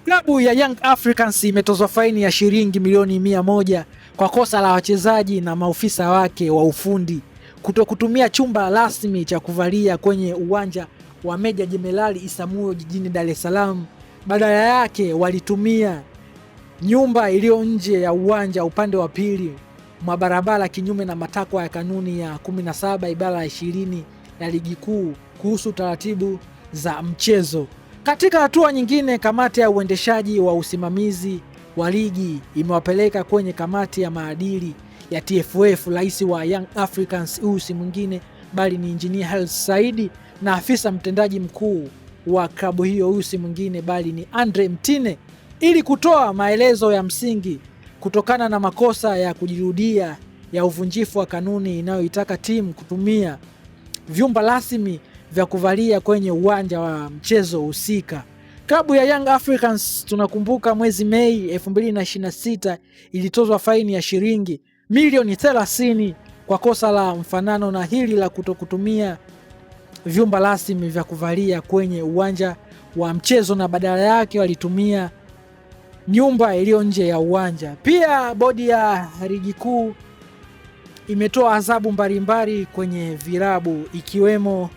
Klabu ya Young Africans imetozwa faini ya shilingi milioni 100 kwa kosa la wachezaji na maofisa wake wa ufundi kutokutumia chumba rasmi cha kuvalia kwenye uwanja wa Meja Jenerali Isamuhyo jijini Dar es Salaam. Badala yake walitumia nyumba iliyo nje ya uwanja upande wa pili mwa barabara, kinyume na matakwa ya kanuni ya 17 ibara ya 20 ya ligi kuu kuhusu taratibu za mchezo. Katika hatua nyingine, kamati ya uendeshaji wa usimamizi wa ligi imewapeleka kwenye kamati ya maadili ya TFF rais wa Young Africans, huyu si mwingine bali ni Engineer Hersi Said, na afisa mtendaji mkuu wa klabu hiyo, huyu si mwingine bali ni Andre Mtine, ili kutoa maelezo ya msingi kutokana na makosa ya kujirudia ya uvunjifu wa kanuni inayoitaka timu kutumia vyumba rasmi vya kuvalia kwenye uwanja wa mchezo husika. Klabu ya Young Africans, tunakumbuka mwezi Mei 2026 ilitozwa faini ya shilingi milioni 30 kwa kosa la mfanano na hili la kutokutumia vyumba rasmi vya kuvalia kwenye uwanja wa mchezo, na badala yake walitumia nyumba iliyo nje ya uwanja. Pia bodi ya ligi kuu imetoa adhabu mbalimbali kwenye vilabu, ikiwemo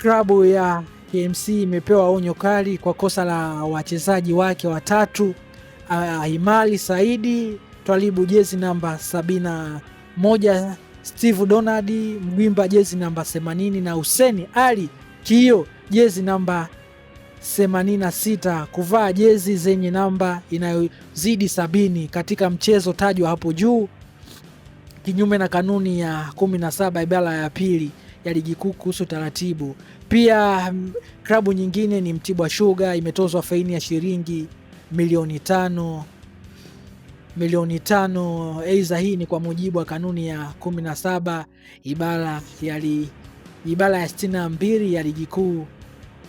klabu ya KMC imepewa onyo kali kwa kosa la wachezaji wake watatu, Imali Saidi Twalibu jezi namba 71, Steve Donald Mgwimba jezi namba 80 na Hussein Ali Kio jezi namba 86 kuvaa jezi zenye namba inayozidi 70 katika mchezo tajwa hapo juu, kinyume na kanuni ya 17 ibara ya pili ya ligi kuu kuhusu taratibu. Pia klabu nyingine ni Mtibwa Sugar imetozwa faini ya shilingi milioni 5. Aidha, hii ni kwa mujibu wa kanuni ya 17 ibara ya 62 ya ligi kuu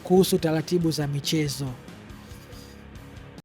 kuhusu taratibu za michezo.